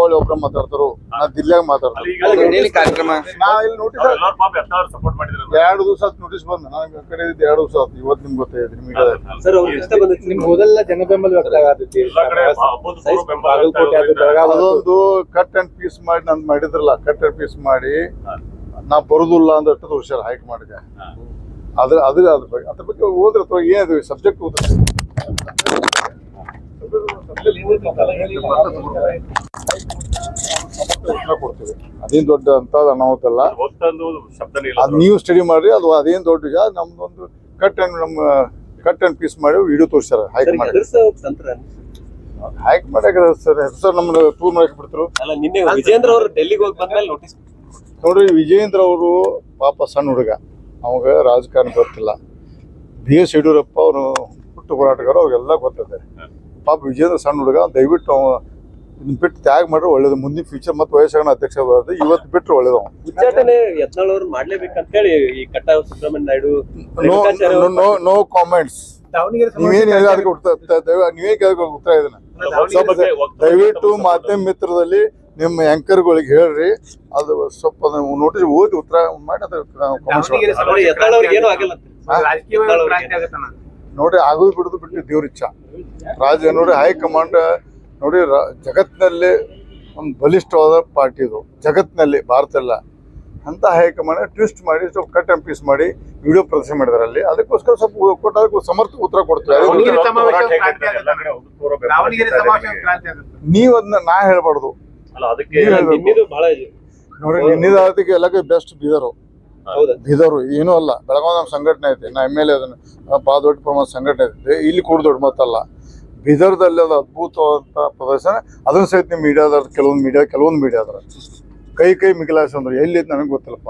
ದೀಪಾವಳಿ ಒಬ್ಬರ ಮಾತಾಡ್ತಾರೋ, ನಾ ದಿಲ್ಲಿಯಾಗ ಮಾತಾಡ್ತಾರೆ. ಕಾರ್ಯಕ್ರಮ ನಾ ಇಲ್ಲಿ ನೋಟಿಸ್ 2 ದಿವಸ ನೋಟಿಸ್ ಬಂದ, ನನಗೆ ಆ ಕಡೆ 2 ದಿವಸ ಆಯ್ತು. ಇವತ್ತು ನಿಮ್ಗೆ ಗೊತ್ತಾಯ್ತು ನಿಮಗೆ ನಿಮ್ ಮೊದಲ ಜನಬೆಂಬಲ ವ್ಯಕ್ತ ಆಗತೈತಿ. ಅದೊಂದು ಕಟ್ ಅಂಡ್ ಪೀಸ್ ಮಾಡಿ ನಂದು ಮಾಡಿದ್ರಲ್ಲ, ಕಟ್ ಅಂಡ್ ಪೀಸ್ ಮಾಡಿ ನಾ ಬರುದಿಲ್ಲ ಅಂತ ತೋರ್ಸ್ಯಾರ ಹೈಕ್ ಮಾಡಿದೆ. ಅದ್ರ ಬಗ್ಗೆ ಓದಿರ್ತಾವ, ಏನದು ಸಬ್ಜೆಕ್ಟ್ ಓದಿರ್ತೀವಿ. ಕೊಡ್ತೀವಿ, ಅದೇನ್ ದೊಡ್ಡ ಅಂತ ಅನಾಹುತ ಅಲ್ಲ. ಅದು ನೀವು ಸ್ಟಡಿ ಮಾಡ್ರಿ, ಅದು ಅದೇನ್ ದೊಡ್ಡ ವಿಷಯ. ನಮ್ದೊಂದು ಕಟ್ ಅಂಡ್ ಪೀಸ್ ಮಾಡಿ ವಿಡಿಯೋ ತೋರಿಸ್ಯಾರ ಹೈಕ್ ಮಾಡಿ. ಹೈಕ್ ಮಾಡಾಕ ಸರ್ ನಮ್ಮನ್ನ ಟೂರ್ ಮಾಡಕ್ ಬಿಡ್ತರು. ವಿಜೇಂದ್ರ ಅವರು ಡೆಲ್ಲಿಗೆ ಹೋಗಿ ಬಂದ್ಮೇಲೆ ನೋಟಿಸ್ ನೋಡ್ರಿ, ವಿಜೇಂದ್ರ ಅವರು ಪಾಪ ಸಣ್ಣ ಹುಡುಗ, ಅವಾಗ ರಾಜಕಾರಣ ಗೊತ್ತಿಲ್ಲ. BS ಯಡಿಯೂರಪ್ಪ ಅವರು ಹುಟ್ಟು ಹೋರಾಟಗಾರ, ಅವ್ರಿಗೆಲ್ಲ ಗೊತ್ತದೆ. ಪಾಪ ವಿಜೇಂದ್ರ ಸಣ್ಣ ಹುಡುಗ, ದಯವಿಟ್ಟು ಇದನ್ನ ಬಿಟ್ಟು ತ್ಯಾಗ ಮಾಡ್ರೆ ಒಳ್ಳೇದು. ಮುಂದಿನ ಫ್ಯೂಚರ್ ಮತ್ತೆ ವಯಸ್ಸಾಗ ಅಧ್ಯಕ್ಷ ಬರೋದು, ಇವತ್ತು ಬಿಟ್ಟರೆ ಒಳ್ಳೇದು. ಉಚ್ಚಾಟನೆ ಯತ್ನಾಳ್ ಅವ್ರು ಮಾಡ್ಲೇಬೇಕಂತ ಹೇಳಿ ಈ ಕಟ್ಟ ಸುಬ್ರಹ್ಮಣ್ಯ ನಾಯ್ಡು ನೋ ಕಾಮೆಂಟ್ಸ್. ನೀವೇನ್ ಹೇಳಿ ಅದಕ್ಕೆ ನೀವೇನ್ ಉತ್ತರ ಇದನ್ನ ಸ್ವಲ್ಪ ದಯವಿಟ್ಟು ಮಾಧ್ಯಮ ಮಿತ್ರದಲ್ಲಿ ನಿಮ್ಮ ಆಂಕರ್ಗಳಿಗೆ ಹೇಳ್ರಿ, ಅದು ಸ್ವಲ್ಪ ನೋಟಿಸ್ ಓದಿ ಉತ್ತರ ಮಾಡಿ ನೋಡಿ. ಆಗೋದು ಬಿಡುದು ಬಿಟ್ಟು ದೇವ್ರ ಇಚ್ಛಾ. ನೋಡಿ ಹೈಕಮಾಂಡ್ ನೋಡಿ, ಜಗತ್ತಿನಲ್ಲಿ ಒಂದು ಬಲಿಷ್ಠವಾದ ಪಾರ್ಟಿ ಇದು, ಜಗತ್ತಿನಲ್ಲಿ, ಭಾರತ ಎಲ್ಲ. ಅಂತ ಹೈಕಮಾಂಡ್ ಟ್ವಿಸ್ಟ್ ಮಾಡಿ ಸ್ವಲ್ಪ ಕಟ್ ಅಂಡ್ ಪೀಸ್ ಮಾಡಿ ವಿಡಿಯೋ ಪ್ರದರ್ಶನ ಮಾಡಿದಾರೆ ಅಲ್ಲಿ. ಅದಕ್ಕೋಸ್ಕರ ಸ್ವಲ್ಪ ಕೊಟ್ಟ ಸಮರ್ಥ ಉತ್ತರ ಕೊಡ್ತಾರೆ. ನೀವು ಅದನ್ನ ನಾ ಹೇಳ್ಬಾರ್ದು. ನೋಡಿ, ನಿನ್ನಿದಾತಿಗೆ ಎಲ್ಲಕ್ಕೆ ಬೆಸ್ಟ್ ಬೀದರು ಏನೂ ಅಲ್ಲ. ಬೆಳಗಾವಿ ನಮ್ಮ ಸಂಘಟನೆ ಐತೆ, ನಾ MLA ಅದನ್ನ ಭಾಳ ದೊಡ್ಡ ಪ್ರಮಾಣದ ಸಂಘಟನೆ ಐತೆ. ಇಲ್ಲಿ ಕೂಡ ದೊಡ್ಡ ಮತ್ತಲ್ಲ, ಬೀದರ್ದಲ್ಲಿ ಅದು ಅದ್ಭುತವಾದಂಥ ಪ್ರದರ್ಶನ. ಅದನ್ನ ಸಹಿತ ನಿಮ್ಮ ಮೀಡಿಯಾದ ಕೆಲವೊಂದು ಮೀಡಿಯಾದ್ರ ಕೈ ಮಿಗಿಲಾಸ ಅಂದ್ರೆ ಎಲ್ಲಿ ನನಗೆ ಗೊತ್ತಿಲ್ಲಪ್ಪ.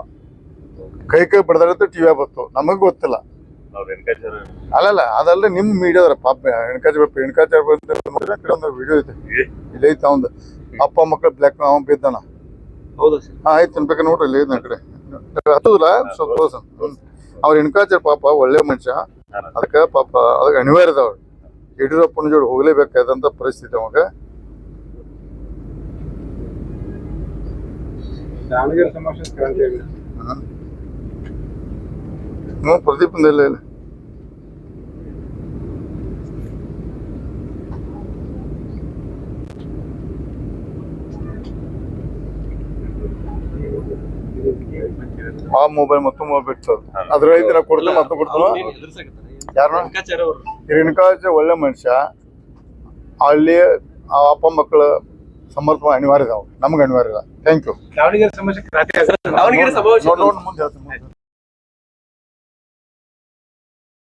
ಕೈ ಬಡ್ದಾಡತ್ತೆ ಟಿವಿ ಬತ್ತು, ನಮಗೆ ಗೊತ್ತಿಲ್ಲ. ಅಲ್ಲಲ್ಲ, ಅದಲ್ಲದೆ ನಿಮ್ಮ ಮೀಡಿಯಾದ್ರ ಪಾಪ ಹೆಣ್ಕಾಚಾರ ಒಂದು ವಿಡಿಯೋ ಐತೆ, ಇಲ್ಲೈತೆ. ಅವಂದು ಅಪ್ಪ ಮಕ್ಕಳು ಬ್ಲ್ಯಾಕ್ ಅವ್ನು ಬಿದ್ದಾನ. ಆಯ್ತು ಅನ್ಬೇಕು ನೋಡ್ರಿ, ಇಲ್ಲಿ ಐತೆ ಕಡೆ ಹತ್ತದಿಲ್ಲ ಸ್ವಲ್ಪ. ಅವ್ರ ಹೆಣ್ಕಾಚಾರ ಪಾಪ ಒಳ್ಳೆ ಮನುಷ್ಯ, ಅದಕ್ಕೆ ಪಾಪ ಅದಕ್ಕೆ ಅನಿವಾರ್ಯ ಅದಾವ. ಯಡಿಯೂರಪ್ಪನ ಜೋಡಿ ಹೋಗ್ಲೇಬೇಕಾದಂತ ಪರಿಸ್ಥಿತಿ ಅವಾಗ. ಪ್ರದೀಪ್ ಇಲ್ಲ ಆ ಮೊಬೈಲ್ ಮತ್ತು ಮೊಬೈಲ್ ಅದ್ರ ರೈತರ ಕೊಡ್ತಾನೆ ಮತ್ತೆ ಕೊಡ್ತಾನ. ಯಾರು ರೇಣುಕಾಚಾರ್ಯ ಒಳ್ಳೆ ಮನುಷ್ಯ, ಅಲ್ಲಿ ಆ ಅಪ್ಪ ಮಕ್ಕಳ ಸಮರ್ಪಣೆ ಅನಿವಾರ್ಯ ಇದಾವೆ, ನಮ್ಗೆ ಅನಿವಾರ್ಯ ಇಲ್ಲ. Thank you. ದಾವಣಗೆರೆ ಸಮಸ್ಯೆ ಮುಂದೆ ಹೇಳ್ತೀನಿ.